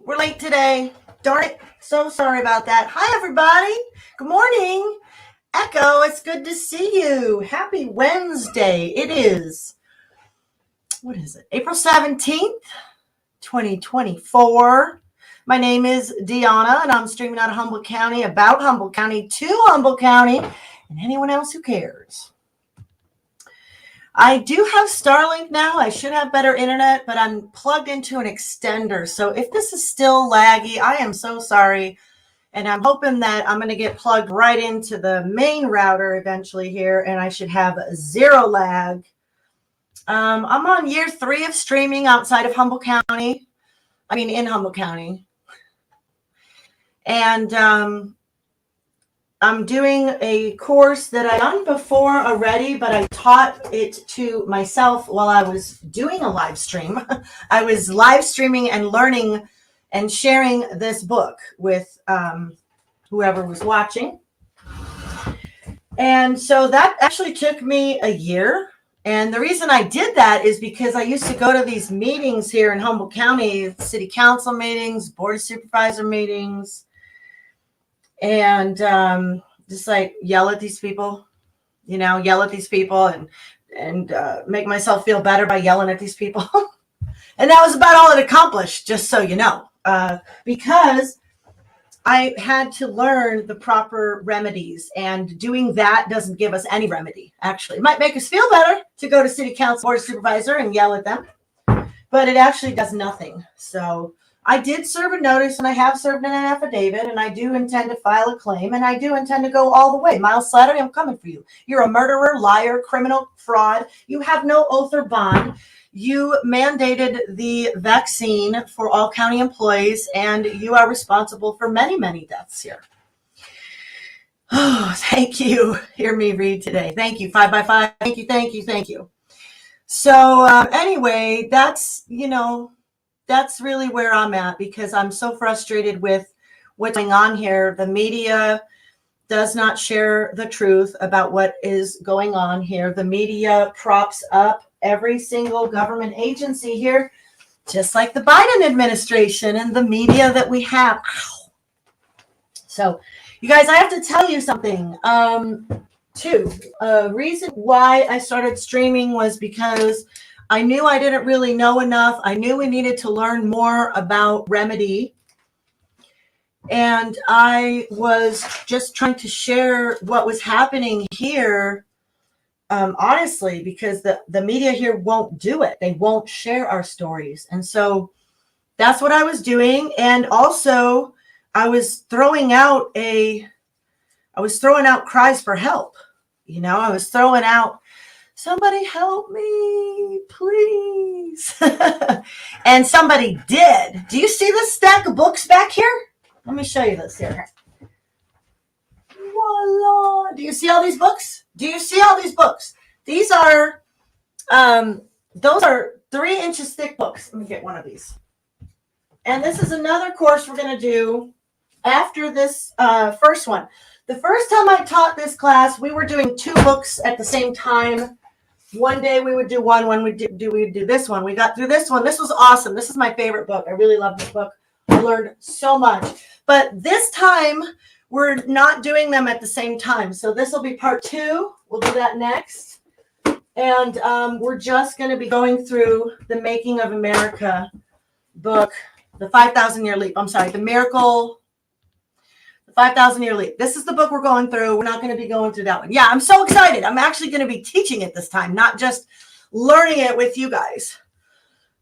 We're late today. Darn it. So sorry about that. Hi, everybody. Good morning. Echo, it's good to see you. Happy Wednesday. It is, what is it? April 17th, 2024. My name is Deanna, and I'm streaming out of Humboldt County, about Humboldt County, to Humboldt County, and anyone else who cares. I do have Starlink now. I should have better internet, but I'm plugged into an extender. So if this is still laggy, I am so sorry. And I'm hoping that I'm going to get plugged right into the main router eventually here, and I should have zero lag. I'm on year 3 of streaming outside of Humboldt County. I mean, in Humboldt County. And I'm doing a course that I've done before already, but I taught it to myself while I was doing a live stream. I was live streaming and learning and sharing this book with whoever was watching. And so that actually took me a year. And the reason I did that is because I used to go to these meetings here in Humboldt County, city council meetings, board of supervisor meetings, and just like yell at these people, and make myself feel better by yelling at these people. And that was about all it accomplished, just so you know, because I had to learn the proper remedies, and doing that doesn't give us any remedy. Actually, it might make us feel better to go to city council board supervisor and yell at them, but it actually does nothing. So I did serve a notice, and I have served an affidavit, and I do intend to file a claim, and I do intend to go all the way. Miles Slattery, I'm coming for you. You're a murderer, liar, criminal, fraud. You have no oath or bond. You mandated the vaccine for all county employees, and you are responsible for many, many deaths here. Oh, thank you. Hear me read today. Thank you. 5x5. Thank you, thank you, thank you. So anyway, that's really where I'm at, because I'm so frustrated with what's going on here. The media does not share the truth about what is going on here. The media props up every single government agency here, just like the Biden administration and the media that we have. Ow. So, you guys, I have to tell you something. Too. Reason why I started streaming was because I knew I didn't really know enough. I knew we needed to learn more about remedy. And I was just trying to share what was happening here, honestly, because the media here won't do it. They won't share our stories. And so that's what I was doing. And also I was throwing out cries for help. I was throwing out, somebody help me, please. And somebody did. Do you see this stack of books back here? Let me show you this here. Voila. Do you see all these books? These are, those are 3 inches thick books. Let me get one of these. And this is another course we're going to do after this first one. The first time I taught this class, we were doing 2 books at the same time. One day we would do one we'd do this one. We got through this one. This was awesome. This is my favorite book. I really love this book. I learned so much. But this time, we're not doing them at the same time. So this will be part 2. We'll do that next. And we're just going to be going through the Making of America book, the 5,000-year leap. I'm sorry, the 5,000-year leap. This is the book we're going through. We're not going to be going through that one. Yeah, I'm so excited. I'm actually going to be teaching it this time, not just learning it with you guys.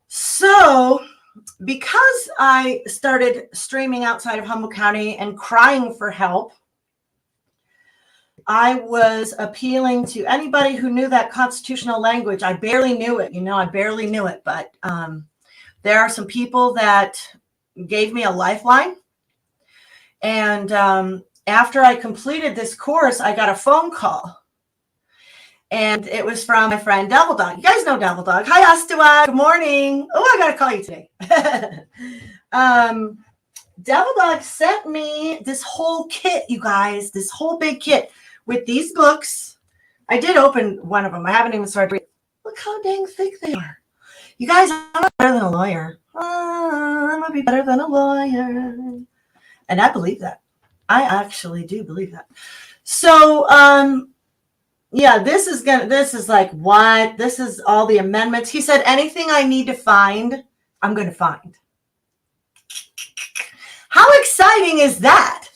So, because I started streaming outside of Humboldt County and crying for help, I was appealing to anybody who knew that constitutional language. I barely knew it, but there are some people that gave me a lifeline. And after I completed this course, I got a phone call. And it was from my friend Devil Dog. You guys know Devil Dog. Hi, Astua. Good morning. Oh, I got to call you today. Devil Dog sent me this whole kit, you guys, this whole big kit with these books. I did open one of them. I haven't even started reading. Look how dang thick they are. You guys, I'm not better than a lawyer. I'm a be better than a lawyer. And I believe that. I actually do believe that. So, yeah, this is like what? This is all the amendments. He said, anything I need to find, I'm going to find. How exciting is that?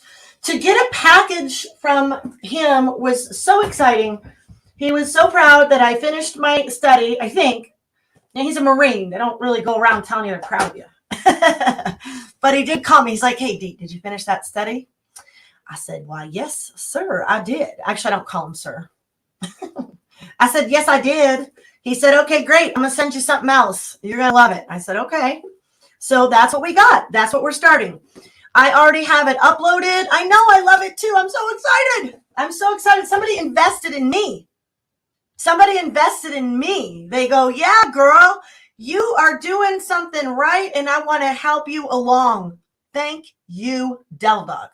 To get a package from him was so exciting. He was so proud that I finished my study, I think. And he's a Marine. They don't really go around telling you they're proud of you. But he did call me. He's like, hey, Dee, did you finish that study? I said, why, yes, sir, I did. Actually, I don't call him sir. I said, yes, I did. He said, okay, great. I'm going to send you something else. You're going to love it. I said, okay. So that's what we got. That's what we're starting. I already have it uploaded. I know, I love it too. I'm so excited. I'm so excited. Somebody invested in me. Somebody invested in me. They go, yeah, girl, you are doing something right, and I want to help you along. Thank you, Deldog.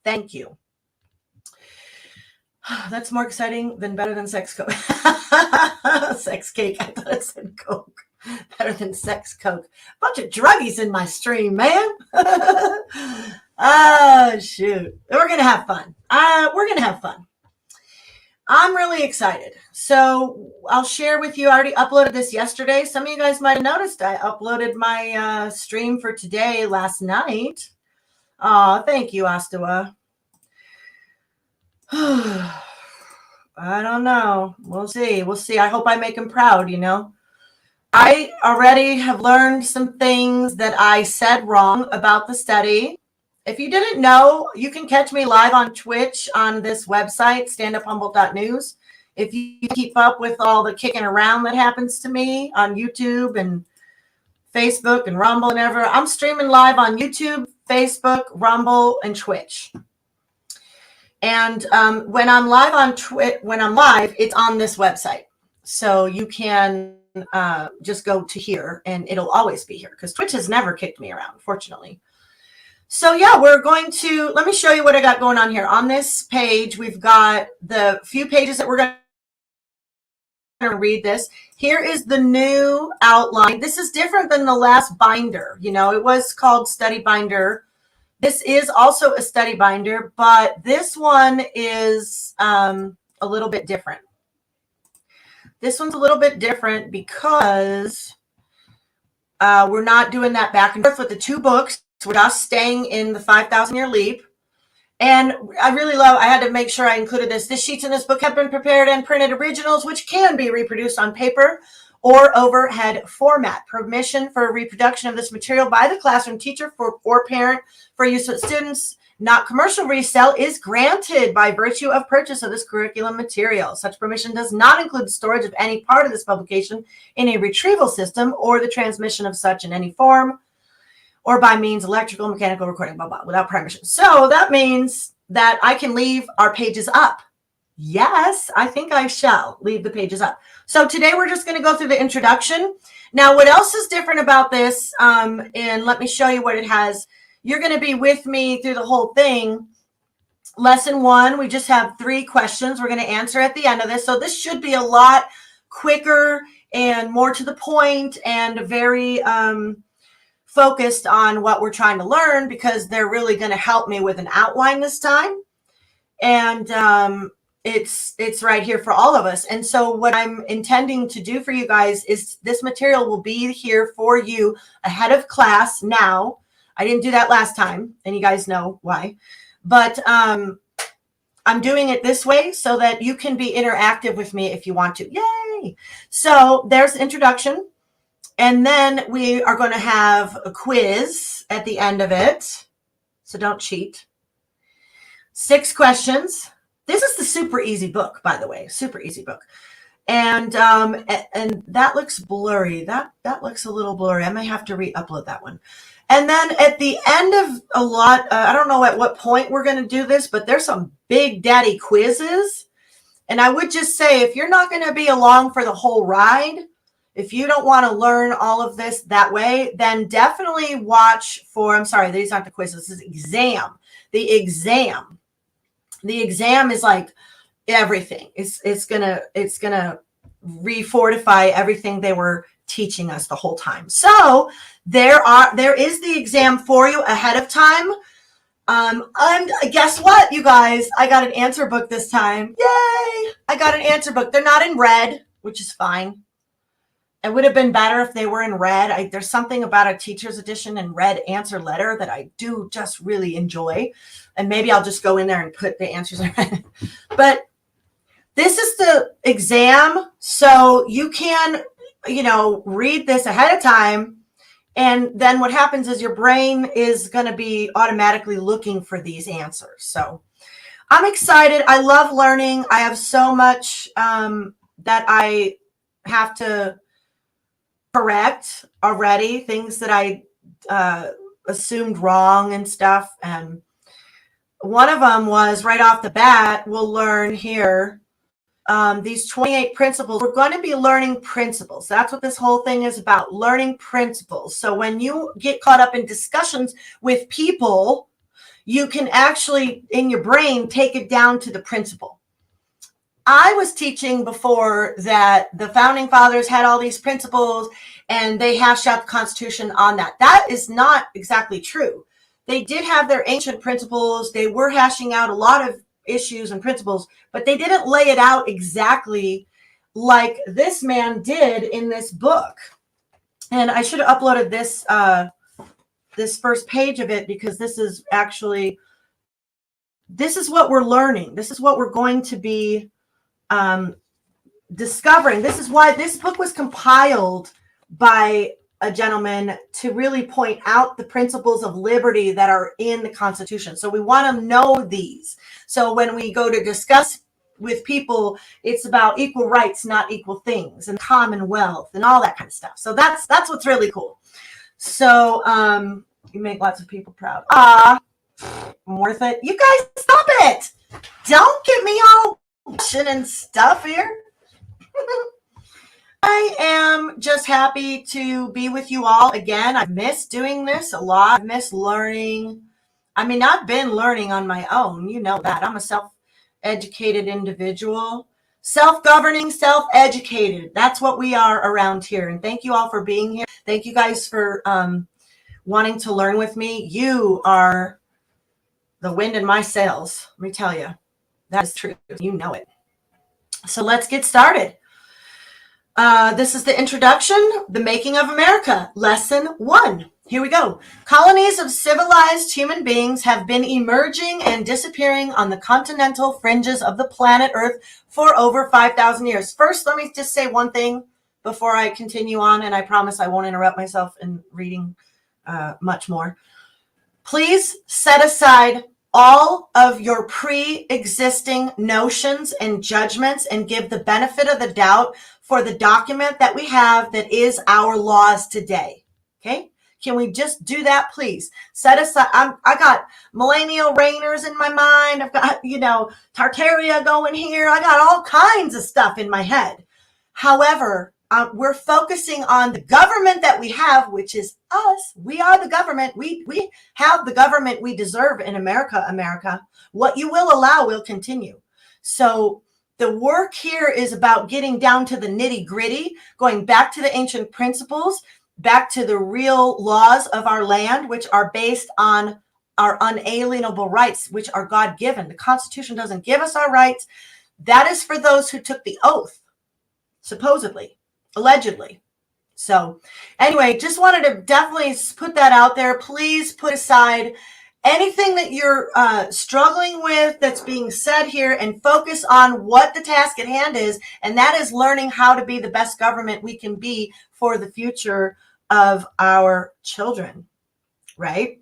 Thank you. That's more exciting than better than sex coke. Sex cake. I thought it said coke. Better than sex coke. Bunch of druggies in my stream, man. Oh, shoot. We're going to have fun. We're going to have fun. I'm really excited. So I'll share with you. I already uploaded this yesterday. Some of you guys might have noticed I uploaded my stream for today last night. Oh, thank you, Astawa. I don't know. We'll see. We'll see. I hope I make him proud, you know. I already have learned some things that I said wrong about the study. If you didn't know, you can catch me live on Twitch on this website, standuphumble.news. If you keep up with all the kicking around that happens to me on YouTube and Facebook and Rumble and ever, I'm streaming live on YouTube, Facebook, Rumble, and Twitch. And when I'm live on Twitch, it's on this website. So you can just go to here and it'll always be here because Twitch has never kicked me around, fortunately. So yeah, we're going to, let me show you what I got going on here. On this page, we've got the few pages that we're going to read this. Here is the new outline. This is different than the last binder. You know, it was called Study Binder. This is also a study binder, but this one is a little bit different. This one's a little bit different because we're not doing that back and forth with the two books. We're just staying in the 5,000 Year Leap. And I really love, I had to make sure I included this. The sheets in this book have been prepared and printed originals, which can be reproduced on paper or overhead format. Permission for reproduction of this material by the classroom teacher or parent for use with students, not commercial resale, is granted by virtue of purchase of this curriculum material. Such permission does not include the storage of any part of this publication in a retrieval system or the transmission of such in any form or by means electrical, mechanical, recording, blah, blah, without permission. So that means that I can leave our pages up. Yes, I think I shall leave the pages up. So today we're just going to go through the introduction. Now, what else is different about this? And let me show you what it has. You're going to be with me through the whole thing. Lesson 1, we just have 3 questions we're going to answer at the end of this. So this should be a lot quicker and more to the point and very focused on what we're trying to learn because they're really going to help me with an outline this time. And it's right here for all of us. And so what I'm intending to do for you guys is this material will be here for you ahead of class now. I didn't do that last time, and you guys know why. But I'm doing it this way so that you can be interactive with me if you want to. Yay! So there's the introduction. And then we are going to have a quiz at the end of it. So don't cheat. 6 questions. This is the super easy book, by the way. Super easy book. And that looks blurry. That looks a little blurry. I may have to re-upload that one. And then at the end of a lot, I don't know at what point we're going to do this, but there's some big daddy quizzes. And I would just say, if you're not going to be along for the whole ride, if you don't want to learn all of this that way, then definitely watch for, I'm sorry, these aren't the quizzes, this is exam. The exam is like everything. It's gonna re-fortify everything they were teaching us the whole time. So there is the exam for you ahead of time. And guess what, you guys? I got an answer book this time. Yay! I got an answer book. They're not in red, which is fine. It would have been better if they were in red. There's something about a teacher's edition and red answer letter that I do just really enjoy. And maybe I'll just go in there and put the answers in red. But this is the exam. So you can, read this ahead of time. And then what happens is your brain is going to be automatically looking for these answers. So I'm excited. I love learning. I have so much that I have to correct already, things that I assumed wrong and stuff. And one of them was right off the bat, we'll learn here these 28 principles. We're going to be learning principles. That's what this whole thing is about, learning principles. So when you get caught up in discussions with people, you can actually, in your brain, take it down to the principle. I was teaching before that the founding fathers had all these principles and they hashed out the Constitution on that. That is not exactly true. They did have their ancient principles. They were hashing out a lot of issues and principles, but they didn't lay it out exactly like this man did in this book. And I should have uploaded this this first page of it, because this is what we're learning. This is what we're going to be discovering. This is why this book was compiled by a gentleman to really point out the principles of liberty that are in the Constitution. So we want to know these. So when we go to discuss with people, it's about equal rights, not equal things, and commonwealth and all that kind of stuff. So that's what's really cool. So you make lots of people proud. I'm worth it. You guys, stop it. Don't get me all and stuff here. I am just happy to be with you all again. I've missed doing this a lot. I've missed learning. I mean, I've been learning on my own. You know that. I'm a self-educated individual. Self-governing, self-educated. That's what we are around here. And thank you all for being here. Thank you guys for wanting to learn with me. You are the wind in my sails. Let me tell you. That is true. You know it. So let's get started. This is the introduction, The Making of America, Lesson 1. Here we go. Colonies of civilized human beings have been emerging and disappearing on the continental fringes of the planet Earth for over 5,000 years. First, let me just say one thing before I continue on, and I promise I won't interrupt myself in reading much more. Please set aside all of your pre-existing notions and judgments and give the benefit of the doubt for the document that we have that is our laws today. Okay? Can we just do that, please? Set aside, I got millennial reigners in my mind. I've got, Tartaria going here. I got all kinds of stuff in my head. However, we're focusing on the government that we have, which is us. We are the government. We have the government we deserve in America. What you will allow will continue. So the work here is about getting down to the nitty gritty, going back to the ancient principles, back to the real laws of our land, which are based on our unalienable rights, which are God-given. The Constitution doesn't give us our rights. That is for those who took the oath, supposedly. Allegedly. So anyway, just wanted to definitely put that out there. Please put aside anything that you're struggling with that's being said here and focus on what the task at hand is. And that is learning how to be the best government we can be for the future of our children. Right?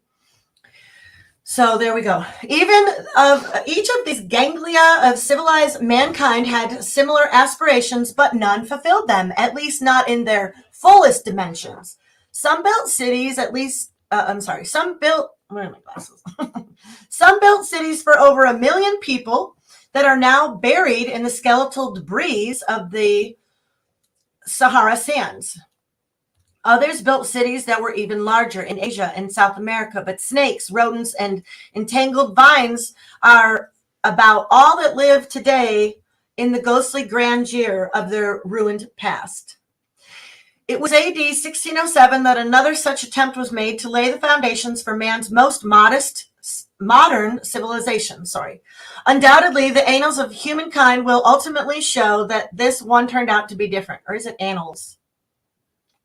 So there we go. Even of each of these ganglia of civilized mankind had similar aspirations, but none fulfilled them, at least not in their fullest dimensions. Some built cities, where are my glasses? Some built cities for over 1 million people that are now buried in the skeletal debris of the Sahara sands. Others built cities that were even larger in Asia and South America, but snakes, rodents, and entangled vines are about all that live today in the ghostly grandeur of their ruined past. It was AD 1607 that another such attempt was made to lay the foundations for man's most modern civilization. Undoubtedly, the annals of humankind will ultimately show that this one turned out to be different. Or is it annals?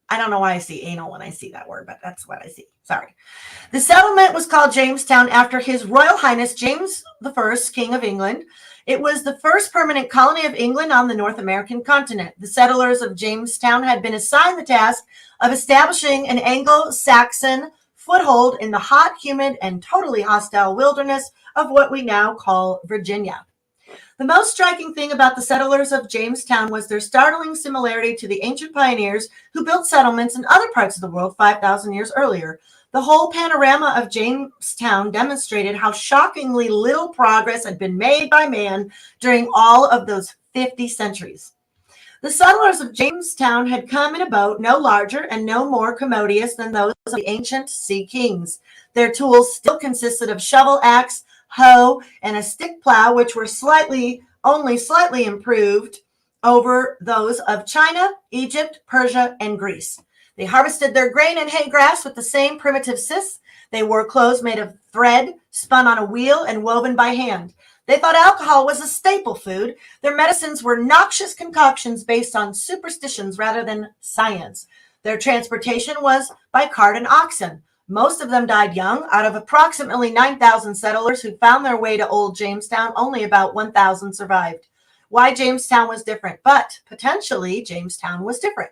I don't know why I see anal when I see that word, but that's what I see. Sorry. The settlement was called Jamestown after His Royal Highness James I, King of England. It was the first permanent colony of England on the North American continent. The settlers of Jamestown had been assigned the task of establishing an Anglo-Saxon foothold in the hot, humid, and totally hostile wilderness of what we now call Virginia. The most striking thing about the settlers of Jamestown was their startling similarity to the ancient pioneers who built settlements in other parts of the world 5,000 years earlier. The whole panorama of Jamestown demonstrated how shockingly little progress had been made by man during all of those 50 centuries. The settlers of Jamestown had come in a boat no larger and no more commodious than those of the ancient sea kings. Their tools still consisted of shovel, axe, hoe, and a stick plow, which were only slightly improved over those of China, Egypt, Persia, and Greece. They harvested their grain and hay grass with the same primitive scythes. They wore clothes made of thread, spun on a wheel, and woven by hand. They thought alcohol was a staple food. Their medicines were noxious concoctions based on superstitions rather than science. Their transportation was by cart and oxen. Most of them died young. Out of approximately 9,000 settlers who found their way to Old Jamestown, only about 1,000 survived. Why Jamestown was different, but potentially Jamestown was different.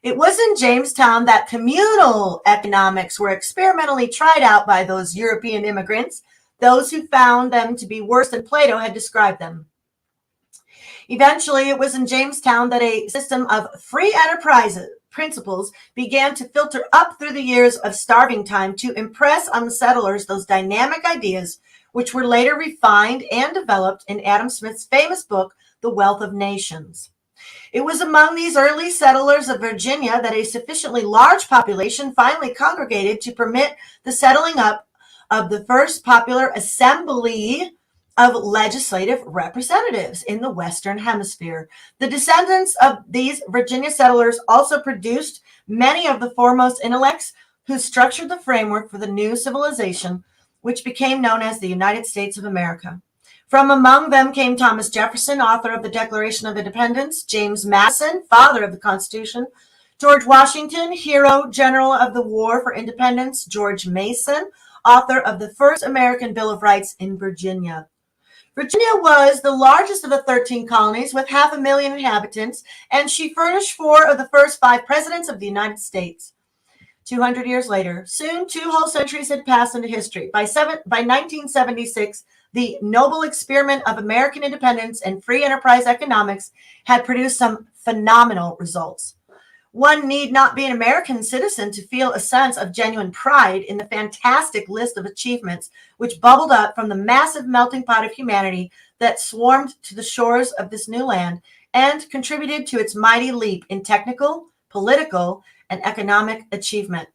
It was in Jamestown that communal economics were experimentally tried out by those European immigrants, those who found them to be worse than Plato had described them. Eventually, it was in Jamestown that a system of free enterprise principles began to filter up through the years of starving time to impress on the settlers those dynamic ideas which were later refined and developed in Adam Smith's famous book, The Wealth of Nations. It was among these early settlers of Virginia that a sufficiently large population finally congregated to permit the settling up of the first popular assembly of legislative representatives in the Western Hemisphere. The descendants of these Virginia settlers also produced many of the foremost intellects who structured the framework for the new civilization, which became known as the United States of America. From among them came Thomas Jefferson, author of the Declaration of Independence, James Madison, father of the Constitution, George Washington, hero general of the War for Independence, George Mason, author of the first American Bill of Rights in Virginia. Virginia was the largest of the 13 colonies with 500,000 inhabitants, and she furnished 4 of the first 5 presidents of the United States. 200 years later, soon 2 whole centuries had passed into history. By 1976, the noble experiment of American independence and free enterprise economics had produced some phenomenal results. One need not be an American citizen to feel a sense of genuine pride in the fantastic list of achievements which bubbled up from the massive melting pot of humanity that swarmed to the shores of this new land and contributed to its mighty leap in technical, political, and economic achievement.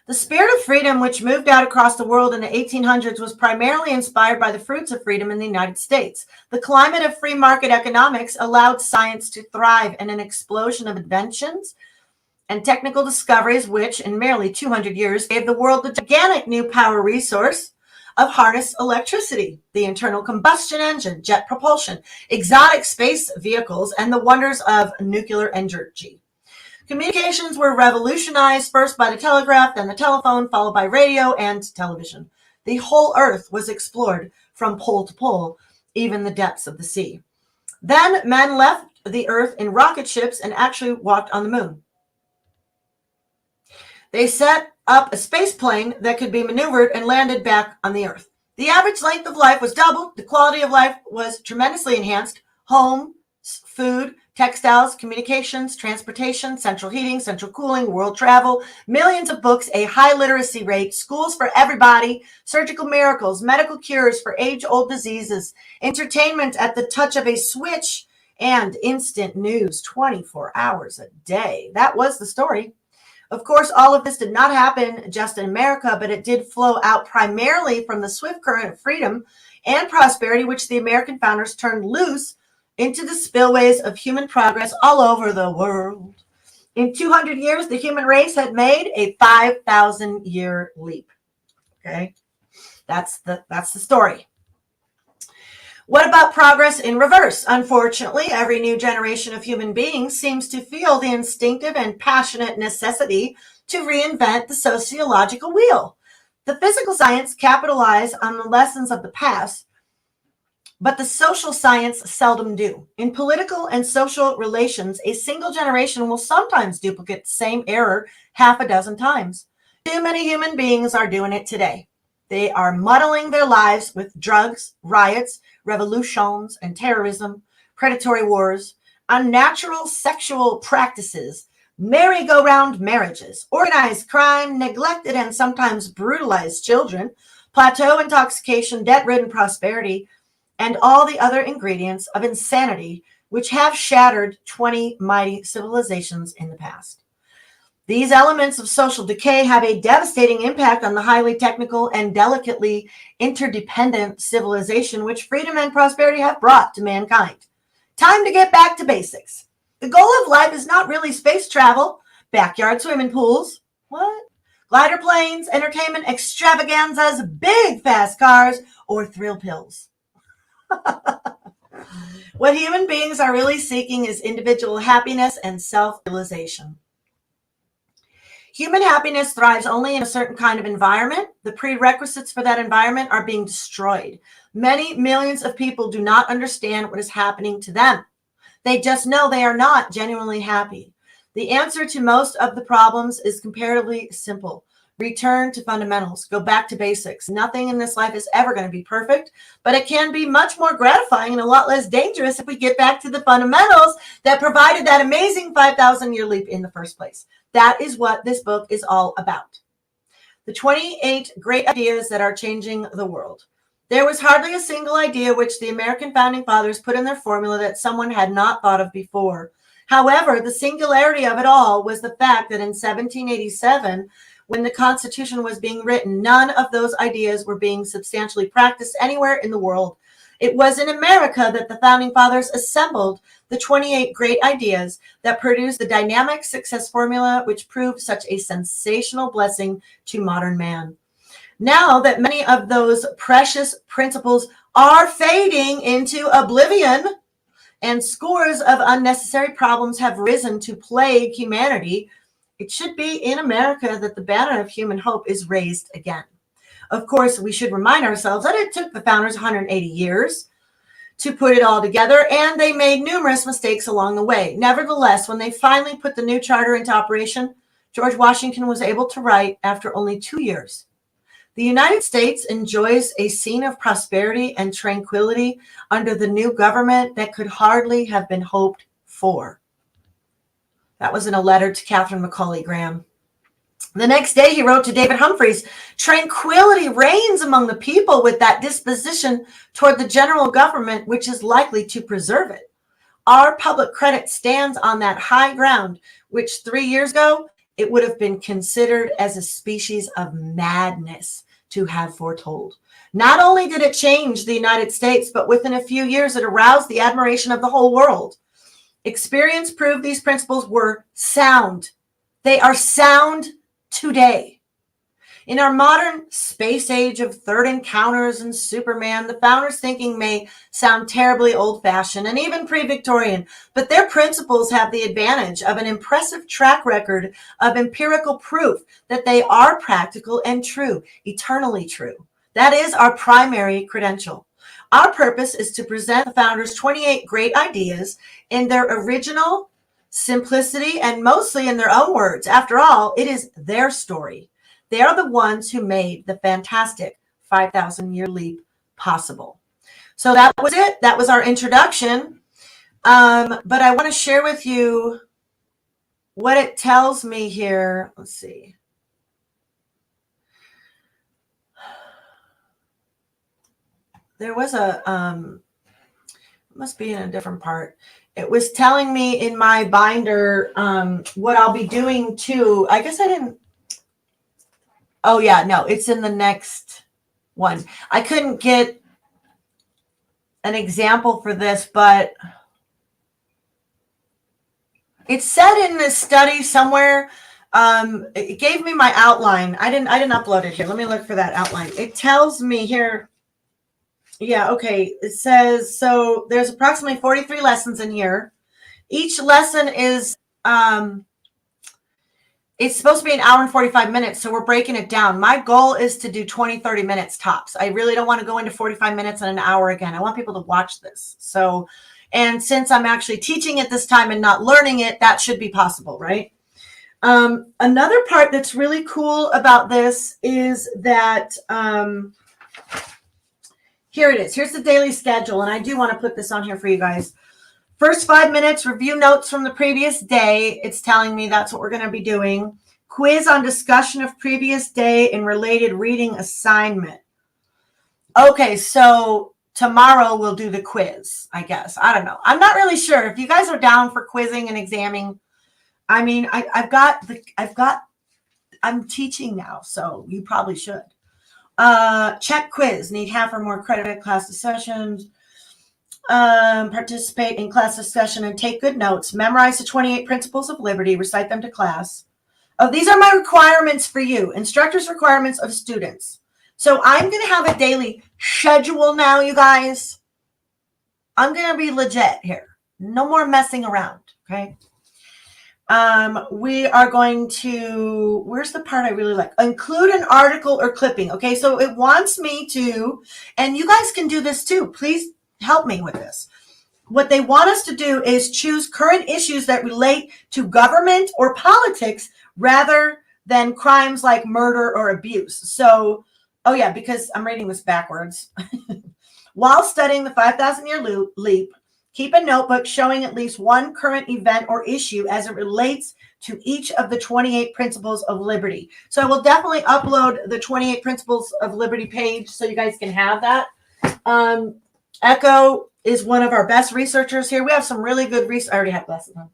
The spirit of freedom which moved out across the world in the 1800s was primarily inspired by the fruits of freedom in the United States. The climate of free market economics allowed science to thrive, and an explosion of inventions and technical discoveries which, in merely 200 years, gave the world the gigantic new power resource of harnessed electricity, the internal combustion engine, jet propulsion, exotic space vehicles, and the wonders of nuclear energy. Communications were revolutionized first by the telegraph, then the telephone, followed by radio and television. The whole earth was explored from pole to pole, even the depths of the sea. Then men left the earth in rocket ships and actually walked on the moon. They set up a space plane that could be maneuvered and landed back on the earth. The average length of life was doubled. The quality of life was tremendously enhanced. Homes, food, textiles, communications, transportation, central heating, central cooling, world travel, millions of books, a high literacy rate, schools for everybody, surgical miracles, medical cures for age-old diseases, entertainment at the touch of a switch, and instant news 24 hours a day. That was the story. Of course, all of this did not happen just in America, but it did flow out primarily from the swift current of freedom and prosperity which the American founders turned loose into the spillways of human progress all over the world. In 200 years, the human race had made a 5,000-year leap. Okay, that's the story. What about progress in reverse? Unfortunately, every new generation of human beings seems to feel the instinctive and passionate necessity to reinvent the sociological wheel. The physical science capitalize on the lessons of the past, but the social science seldom do. In political and social relations, a single generation will sometimes duplicate the same error half a dozen times. Too many human beings are doing it today. They are muddling their lives with drugs, riots, revolutions, and terrorism, predatory wars, unnatural sexual practices, merry-go-round marriages, organized crime, neglected and sometimes brutalized children, plateau intoxication, debt-ridden prosperity, and all the other ingredients of insanity which have shattered 20 mighty civilizations in the past. These elements of social decay have a devastating impact on the highly technical and delicately interdependent civilization which freedom and prosperity have brought to mankind. Time to get back to basics. The goal of life is not really space travel, backyard swimming pools, what? Glider planes, entertainment extravaganzas, big fast cars, or thrill pills. What human beings are really seeking is individual happiness and self-realization. Human happiness thrives only in a certain kind of environment. The prerequisites for that environment are being destroyed. Many millions of people do not understand what is happening to them. They just know they are not genuinely happy. The answer to most of the problems is comparatively simple. Return to fundamentals. Go back to basics. Nothing in this life is ever going to be perfect, but it can be much more gratifying and a lot less dangerous if we get back to the fundamentals that provided that amazing 5,000-year leap in the first place. That is what this book is all about. The 28 great ideas that are changing the world. There was hardly a single idea which the American founding fathers put in their formula that someone had not thought of before. However, the singularity of it all was the fact that in 1787, when the Constitution was being written, none of those ideas were being substantially practiced anywhere in the world. It was in America that the founding fathers assembled the 28 great ideas that produced the dynamic success formula which proved such a sensational blessing to modern man. Now that many of those precious principles are fading into oblivion and scores of unnecessary problems have risen to plague humanity, it should be in America that the banner of human hope is raised again. Of course, we should remind ourselves that it took the founders 180 years to put it all together, and they made numerous mistakes along the way. Nevertheless, when they finally put the new charter into operation, George Washington was able to write after only 2 years. The United States enjoys a scene of prosperity and tranquility under the new government that could hardly have been hoped for. That was in a letter to Catherine Macaulay Graham. The next day, he wrote to David Humphreys, tranquility reigns among the people with that disposition toward the general government, which is likely to preserve it. Our public credit stands on that high ground, which 3 years ago, it would have been considered as a species of madness to have foretold. Not only did it change the United States, but within a few years, it aroused the admiration of the whole world. Experience proved these principles were sound. They are sound today. In our modern space age of third encounters and Superman, the founders' thinking may sound terribly old-fashioned and even pre-Victorian, but their principles have the advantage of an impressive track record of empirical proof that they are practical and true, eternally true. That is our primary credential. Our purpose is to present the founders' 28 great ideas in their original simplicity and mostly in their own words. After all, it is their story. They are the ones who made the fantastic 5,000-year leap possible. So that was it. That was our introduction. But I want to share with you what it tells me here. Let's see. There was a, must be in a different part. It was telling me in my binder what I'll be doing too. I guess I didn't. Oh, yeah, no, it's in the next one. I couldn't get an example for this, but It said in this study somewhere, it gave me my outline. I didn't upload it here. Let me look for that outline. It tells me here. Yeah, okay. It says, so there's approximately 43 lessons in here. Each lesson is, it's supposed to be an hour and 45 minutes. So we're breaking it down. My goal is to do 20, 30 minutes tops. I really don't want to go into 45 minutes and an hour again. I want people to watch this. So, and since I'm actually teaching it this time and not learning it, that should be possible, right? Another part that's really cool about this is that, here it is. Here's the daily schedule. And I do want to put this on here for you guys. First 5 minutes, review notes from the previous day. It's telling me that's what we're going to be doing. Quiz on discussion of previous day and related reading assignment. Okay, so tomorrow we'll do the quiz, I guess. I don't know. I'm not really sure. If you guys are down for quizzing and examining, I mean, I'm teaching now, so you probably should. Check quiz. Need half or more credit at class sessions. Participate in class discussion and take good notes. Memorize the 28 principles of liberty. Recite them to class. Oh, these are my requirements for you. Instructors' requirements of students. So I'm going to have a daily schedule now, you guys. I'm going to be legit here. No more messing around, okay? We are going to, where's the part I really like? Include an article or clipping. Okay, so it wants me to, and you guys can do this too. Please help me with this. What they want us to do is choose current issues that relate to government or politics rather than crimes like murder or abuse. So, oh yeah, because I'm reading this backwards. While studying the 5,000-year leap, keep a notebook showing at least one current event or issue as it relates to each of the 28 principles of liberty. So I will definitely upload the 28 principles of liberty page so you guys can have that. Echo is one of our best researchers here. We have some really good I already have glasses on.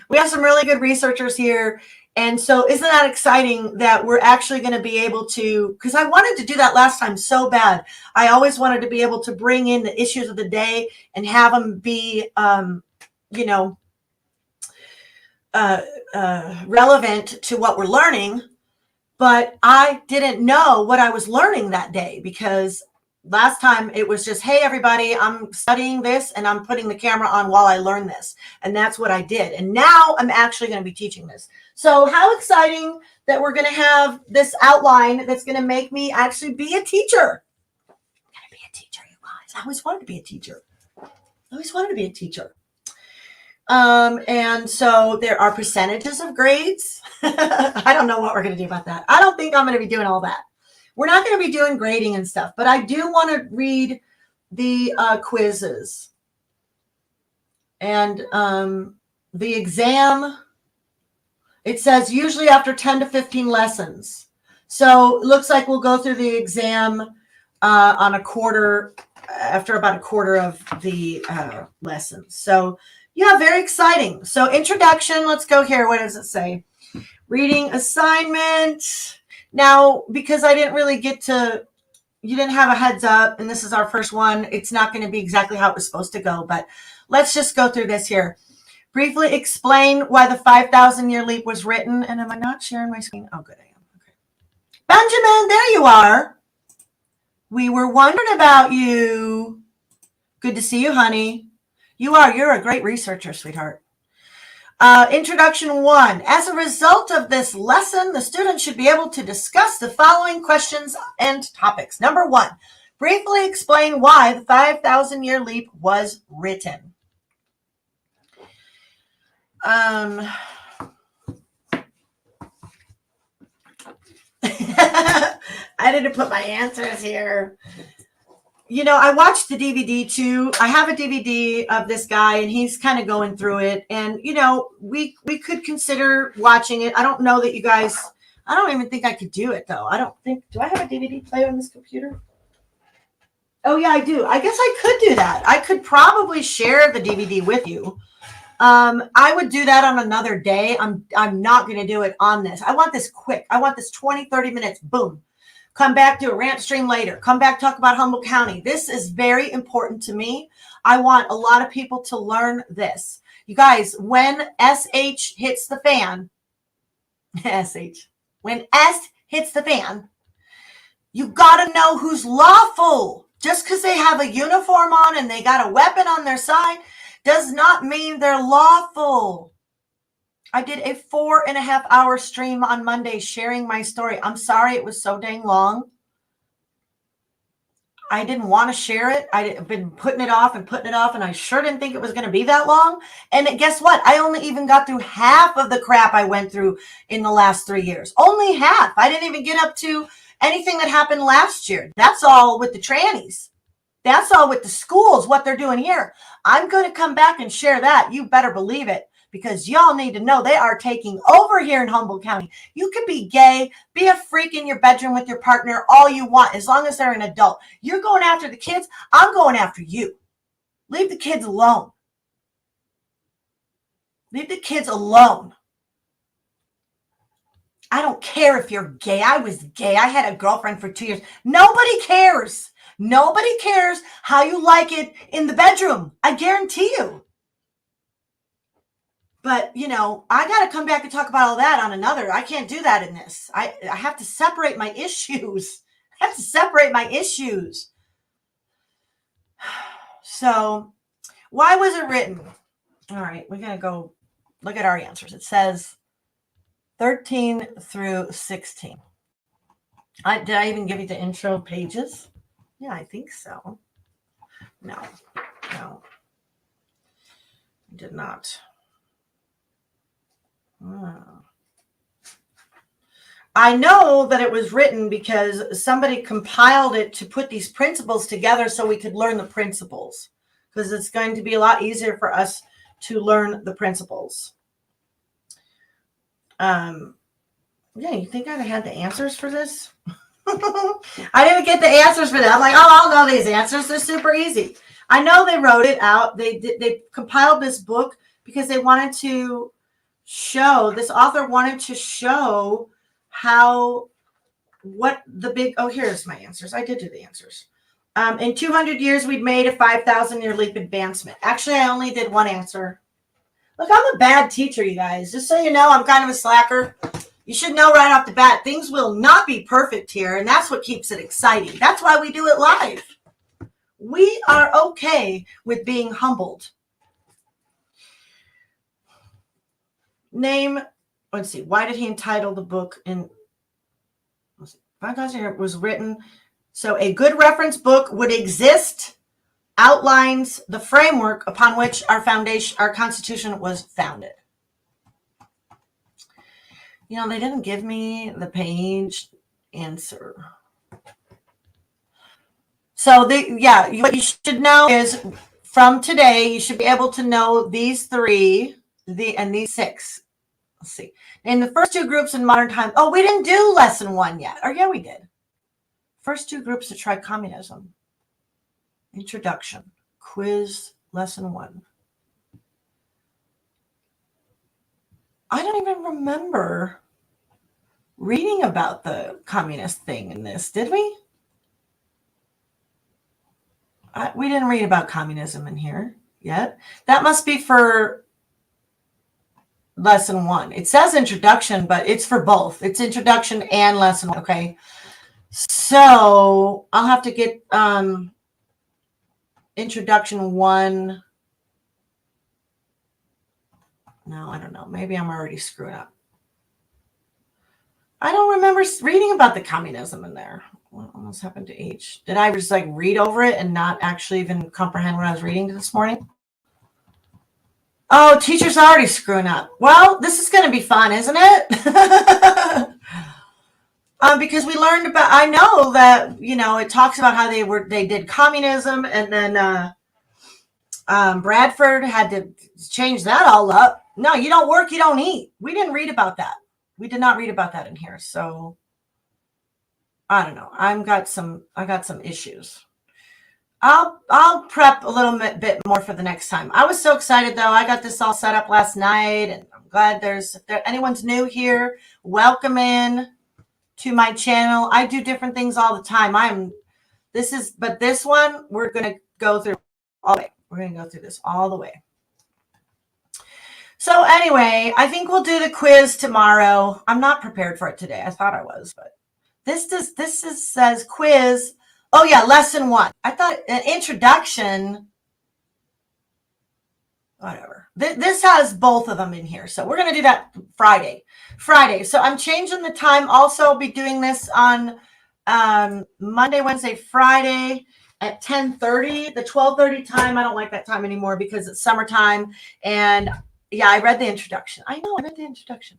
We have some really good researchers here. And so isn't that exciting that we're actually going to be able to, because I wanted to do that last time so bad. I always wanted to be able to bring in the issues of the day and have them be, relevant to what we're learning. But I didn't know what I was learning that day because last time it was just, hey, everybody, I'm studying this and I'm putting the camera on while I learn this. And that's what I did. And now I'm actually going to be teaching this. So how exciting that we're going to have this outline that's going to make me actually be a teacher. I'm going to be a teacher, you guys. I always wanted to be a teacher. And so there are percentages of grades. I don't know what we're going to do about that. I don't think I'm going to be doing all that. We're not going to be doing grading and stuff, but I do want to read the quizzes. And the exam, it says usually after 10 to 15 lessons. So it looks like we'll go through the exam on after about a quarter of the lessons. So yeah, very exciting. So introduction, let's go here. What does it say? Reading assignment. Now, because I didn't really you didn't have a heads up, and this is our first one, it's not going to be exactly how it was supposed to go, but let's just go through this here. Briefly explain why the 5,000-year leap was written. And am I not sharing my screen? Oh, good, I am. Okay. Benjamin, there you are. We were wondering about you. Good to see you, honey. You're a great researcher, sweetheart. Introduction 1. As a result of this lesson, the student should be able to discuss the following questions and topics. Number 1, briefly explain why the 5,000-year leap was written. I didn't put my answers here. I watched the DVD too. I have a DVD of this guy and he's kind of going through it. And, we could consider watching it. I don't know that you guys, I don't even think I could do it though. Do I have a DVD player on this computer? Oh yeah, I do. I guess I could do that. I could probably share the DVD with you. I would do that on another day. I'm not going to do it on this. I want this quick. I want this 20, 30 minutes. Boom. Come back, do a rant stream later. Come back, talk about Humboldt County. This is very important to me. I want a lot of people to learn this. You guys, when SH hits the fan, when S hits the fan, you got to know who's lawful. Just because they have a uniform on and they got a weapon on their side does not mean they're lawful. I did a 4.5-hour stream on Monday sharing my story. I'm sorry it was so dang long. I didn't want to share it. I've been putting it off, and I sure didn't think it was going to be that long. And guess what? I only even got through half of the crap I went through in the last 3 years. Only half. I didn't even get up to anything that happened last year. That's all with the trannies. That's all with the schools, what they're doing here. I'm going to come back and share that. You better believe it, because y'all need to know they are taking over here in Humboldt County. You could be gay, be a freak in your bedroom with your partner all you want, as long as they're an adult. You're going after the kids. I'm going after you. Leave the kids alone. Leave the kids alone. I don't care if you're gay. I was gay. I had a girlfriend for 2 years. Nobody cares. Nobody cares how you like it in the bedroom. I guarantee you. But, I got to come back and talk about all that on another. I can't do that in this. I have to separate my issues. So, why was it written? All right, we're going to go look at our answers. It says 13 through 16. Did I even give you the intro pages? Yeah, I think so. No, I did not. I know that it was written because somebody compiled it to put these principles together so we could learn the principles, because it's going to be a lot easier for us to learn the principles. Yeah, you think I'd have had the answers for this? I didn't get the answers for that. I'm like, I'll know these answers. They're super easy. I know they wrote it out. They compiled this book because they wanted to show, this author wanted to show here's my answers. I did do the answers. In 200 years, we'd made a 5,000-year leap advancement. Actually, I only did one answer. Look, I'm a bad teacher, you guys. Just so you know, I'm kind of a slacker. You should know right off the bat, things will not be perfect here, and that's what keeps it exciting. That's why we do it live. We are okay with being humbled. Let's see, why did he entitle the book in 5,000 years was written? So a good reference book would exist, outlines the framework upon which our Constitution was founded. They didn't give me the page answer. So what you should know is from today, you should be able to know these three, and these six. Let's see. In the first two groups in modern times, we didn't do lesson 1 yet. Or yeah, we did. First two groups to try communism. Introduction. Quiz, lesson 1. I don't even remember reading about the communist thing in this, did we? We didn't read about communism in here yet. That must be for lesson 1. It says introduction, but it's for both. It's introduction and lesson 1. Okay. So I'll have to get introduction 1. No, I don't know. Maybe I'm already screwing up. I don't remember reading about the communism in there. What almost happened to H? Did I just read over it and not actually even comprehend what I was reading this morning? Oh, teacher's already screwing up. Well, this is going to be fun, isn't it? Because we learned about, I know that, it talks about how they did communism, and then Bradford had to change that all up. No, you don't work, you don't eat. We didn't read about that. We did not read about that in here. So I don't know. I got some issues. I'll prep a little bit more for the next time. I was so excited though. I got this all set up last night, and I'm glad if anyone's new here, welcome in to my channel. I do different things all the time. But this one, we're going to go through all the way. We're going to go through this all the way. So anyway, I think we'll do the quiz tomorrow. I'm not prepared for it today. I thought I was, but says quiz. Oh yeah, lesson 1. I thought an introduction. Whatever. This has both of them in here, so we're gonna do that Friday. So I'm changing the time. Also, I'll be doing this on Monday, Wednesday, Friday at 10:30. The 12:30 time, I don't like that time anymore because it's summertime. And yeah, I read the introduction. I know I read the introduction.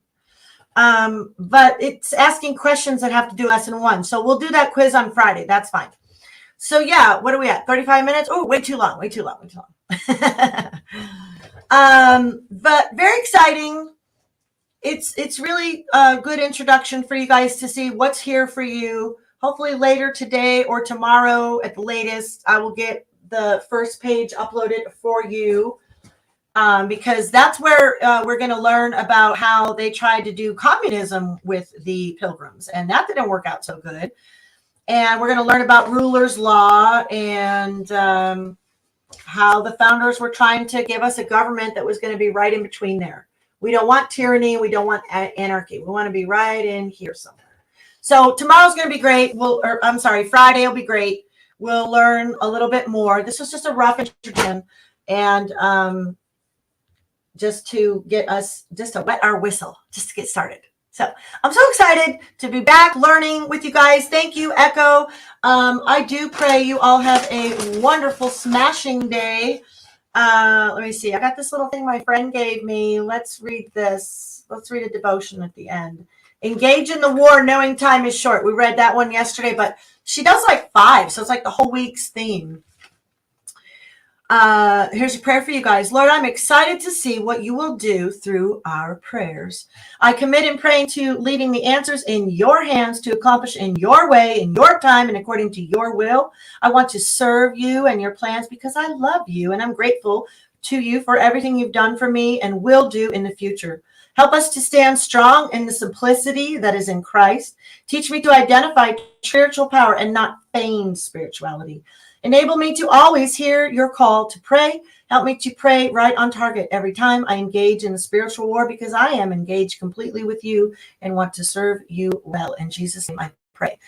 But it's asking questions that have to do lesson 1. So we'll do that quiz on Friday. That's fine. So yeah, what are we at? 35 minutes? Oh, way too long. But very exciting. It's really a good introduction for you guys to see what's here for you. Hopefully later today or tomorrow at the latest, I will get the first page uploaded for you. Because that's where we're going to learn about how they tried to do communism with the Pilgrims, and that didn't work out so good. And we're going to learn about ruler's law and how the founders were trying to give us a government that was going to be right in between there. We don't want tyranny. We don't want anarchy. We want to be right in here somewhere. So tomorrow's going to be great. Friday will be great. We'll learn a little bit more. This was just a rough introduction, and just to get us, just to wet our whistle, just to get started. So I'm so excited to be back learning with you guys. Thank you, Echo. I do pray you all have a wonderful smashing day. Let me see. I got this little thing my friend gave me. Let's read this. Let's read a devotion at the end. Engage in the war, knowing time is short. We read that one yesterday, but she does like 5. So it's like the whole week's theme. Here's a prayer for you guys. Lord, I'm excited to see what you will do through our prayers. I commit in praying to leaving the answers in your hands to accomplish in your way, in your time, and according to your will. I want to serve you and your plans because I love you, and I'm grateful to you for everything you've done for me and will do in the future. Help us to stand strong in the simplicity that is in Christ. Teach me to identify spiritual power and not feigned spirituality. Enable me to always hear your call to pray. Help me to pray right on target every time I engage in the spiritual war, because I am engaged completely with you and want to serve you well. In Jesus' name I pray.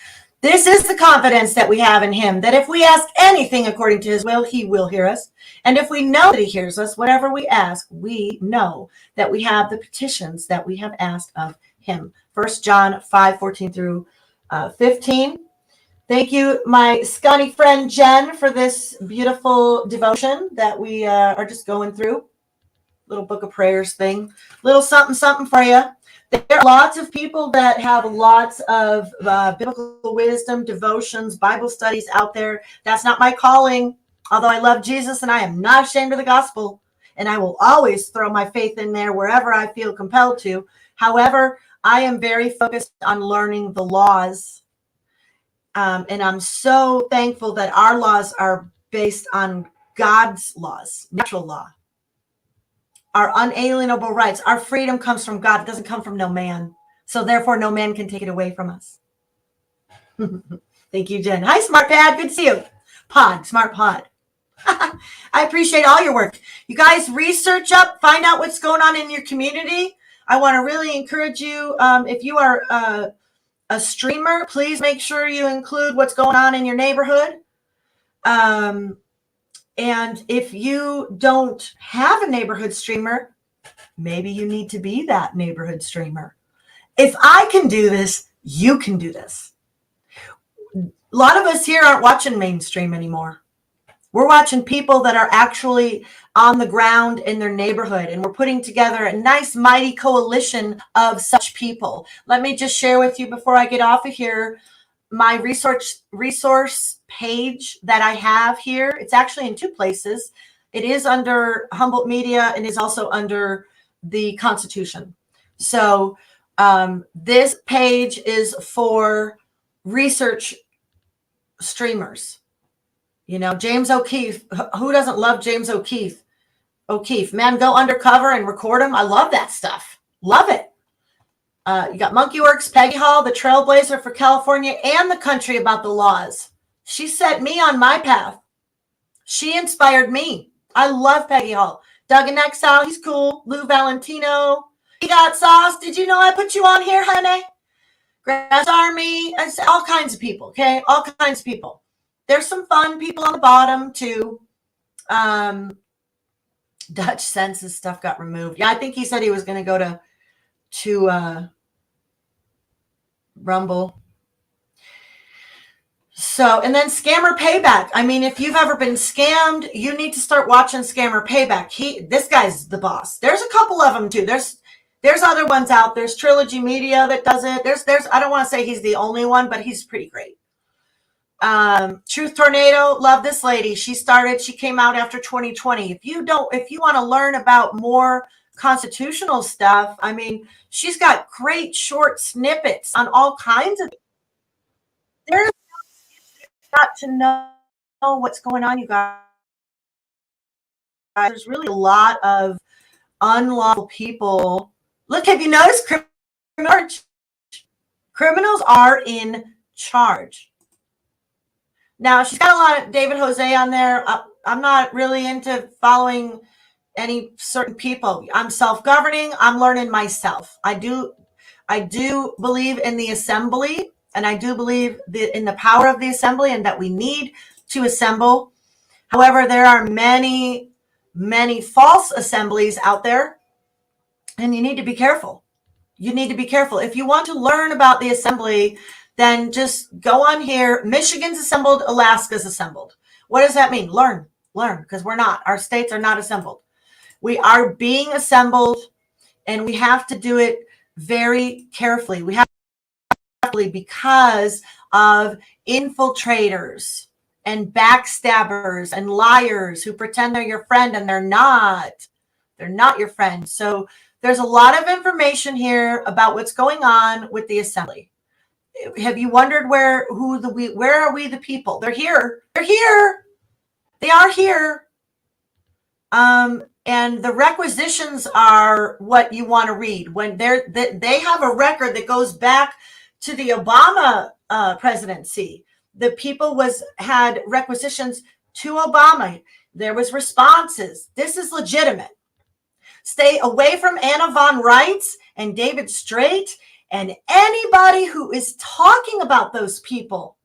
This is the confidence that we have in him, that if we ask anything according to his will, he will hear us. And if we know that he hears us, whatever we ask, we know that we have the petitions that we have asked of him. 1 John 5:14 through 15. Thank you, my scunny friend Jen, for this beautiful devotion that we are just going through. Little book of prayers thing. Little something, something for you. There are lots of people that have lots of biblical wisdom, devotions, Bible studies out there. That's not my calling, although I love Jesus and I am not ashamed of the gospel. And I will always throw my faith in there wherever I feel compelled to. However, I am very focused on learning the laws. And I'm so thankful that our laws are based on God's laws, natural law. Our unalienable rights, our freedom comes from God. It doesn't come from no man. So therefore, no man can take it away from us. Thank you, Jen. Hi, Smart Pad. Good to see you. Smart Pod. I appreciate all your work. You guys research up, find out what's going on in your community. I want to really encourage you, if you are a streamer, please make sure you include what's going on in your neighborhood. And if you don't have a neighborhood streamer, maybe you need to be that neighborhood streamer. If I can do this, you can do this. A lot of us here aren't watching mainstream anymore. We're watching people that are actually on the ground in their neighborhood, and we're putting together a nice, mighty coalition of such people. Let me just share with you before I get off of here my resource page that I have here. It's actually in 2 places. It is under Humboldt Media and is also under the Constitution. So this page is for research streamers. You know, James O'Keefe. Who doesn't love James O'Keefe? Man, go undercover and record him. I love that stuff. Love it. You got Monkeyworks, Peggy Hall, the trailblazer for California and the country about the laws. She set me on my path. She inspired me. I love Peggy Hall. Doug in Exile, he's cool. Lou Valentino, he got sauce. Did you know I put you on here, honey? Grass Army, all kinds of people, okay? All kinds of people. There's some fun people on the bottom, too. Dutch Census stuff got removed. Yeah, I think he said he was going to go to Rumble. So, and then Scammer Payback. I mean, if you've ever been scammed, you need to start watching Scammer Payback. This guy's the boss. There's a couple of them too. There's other ones out. There's Trilogy Media that does it. There's I don't want to say he's the only one, but he's pretty great. Truth Tornado, love this lady. She came out after 2020. If you want to learn about more constitutional stuff, I mean, she's got great short snippets on all kinds of. There's got to know what's going on, you guys. There's really a lot of unlawful people. Look, have you noticed criminals are in charge? Now, she's got a lot of David Jose on there. I'm not really into following any certain people. I'm self-governing. I'm learning myself. I do believe in the assembly, and I do believe in the power of the assembly and that we need to assemble. However, there are many, many false assemblies out there, and you need to be careful. You need to be careful. If you want to learn about the assembly, then just go on here. Michigan's assembled, Alaska's assembled. What does that mean? Learn, because we're not. Our states are not assembled. We are being assembled, and we have to do it very carefully. We have to because of infiltrators and backstabbers and liars who pretend they're your friend and they're not. They're not your friend. So there's a lot of information here about what's going on with the assembly. Have you wondered where are we the people? They're here. They're here. They are here. And the requisitions are what you want to read. When they have a record that goes back to the Obama presidency. The people had requisitions to Obama. There was responses. This is legitimate. Stay away from Anna Von Reitz and David Straight and anybody who is talking about those people.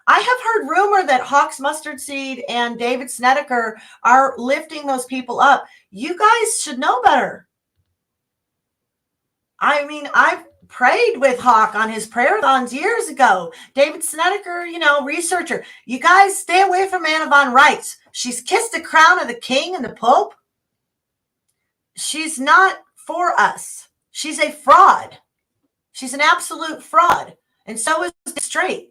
I have heard rumor that Hawks Mustard Seed and David Snedeker are lifting those people up. You guys should know better. I mean, I've prayed with Hawk on his prayer-a-thons years ago. David Snedeker, researcher. You guys stay away from Anna Von Reitz. She's kissed the crown of the king and the Pope. She's not for us. She's a fraud. She's an absolute fraud. And so is Straight.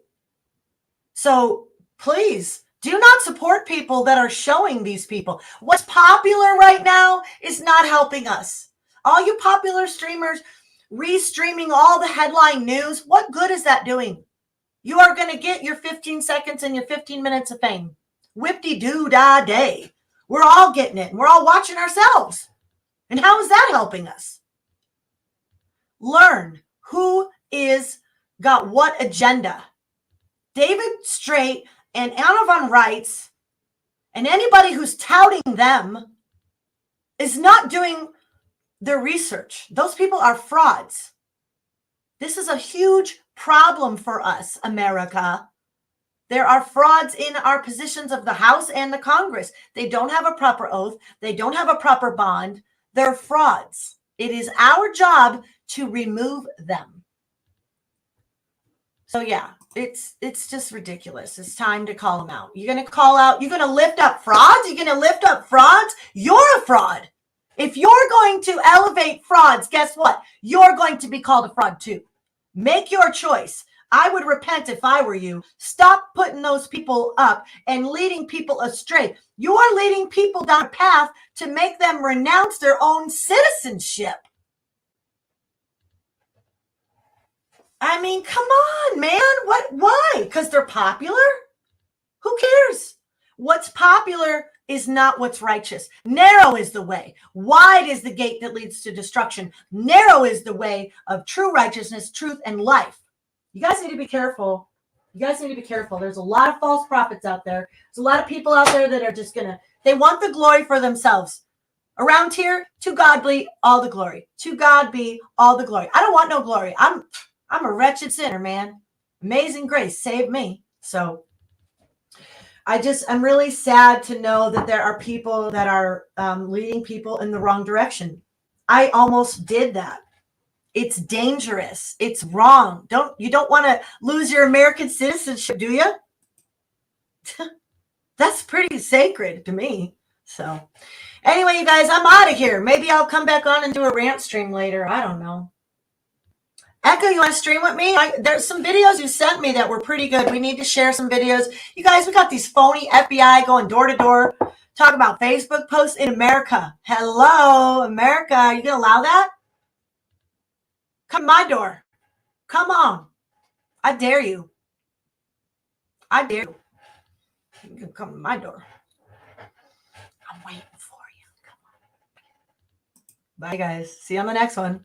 So please do not support people that are showing these people. What's popular right now is not helping us. All you popular streamers restreaming all the headline news, what good is that doing? You are going to get your 15 seconds and your 15 minutes of fame. Whip-de-doo-da-day. We're all getting it, and we're all watching ourselves. And how is that helping us? Learn who is got what agenda. David Straight and Anna Von Reitz and anybody who's touting them is not doing their research. Those people are frauds. This is a huge problem for us, America. There are frauds in our positions of the House and the Congress. They don't have a proper oath. They don't have a proper bond. They're frauds. It is our job to remove them. So yeah, it's just ridiculous. It's time to call them out. You're going to call out, you're going to lift up frauds? You're going to lift up frauds? You're a fraud. If you're going to elevate frauds, guess what? You're going to be called a fraud too. Make your choice. I would repent if I were you. Stop putting those people up and leading people astray. You're leading people down a path to make them renounce their own citizenship. I mean, come on, man. Why? Because they're popular? Who cares? What's popular is not what's righteous. Narrow is the way. Wide is the gate that leads to destruction. Narrow is the way of true righteousness, truth, and life. You guys need to be careful. You guys need to be careful. There's a lot of false prophets out there. There's a lot of people out there that are just they want the glory for themselves. Around here, to God be all the glory. To God be all the glory. I don't want no glory. I'm a wretched sinner, man. Amazing grace saved me. So I'm really sad to know that there are people that are leading people in the wrong direction. I almost did that. It's dangerous. It's wrong. You don't want to lose your American citizenship, do you? That's pretty sacred to me. So anyway, you guys, I'm out of here. Maybe I'll come back on and do a rant stream later. I don't know. Echo, you want to stream with me? There's some videos you sent me that were pretty good. We need to share some videos. You guys, we got these phony FBI going door to door, talking about Facebook posts in America. Hello, America. Are you going to allow that? Come to my door. Come on. I dare you. I dare you. You can come to my door. I'm waiting for you. Come on. Bye, guys. See you on the next one.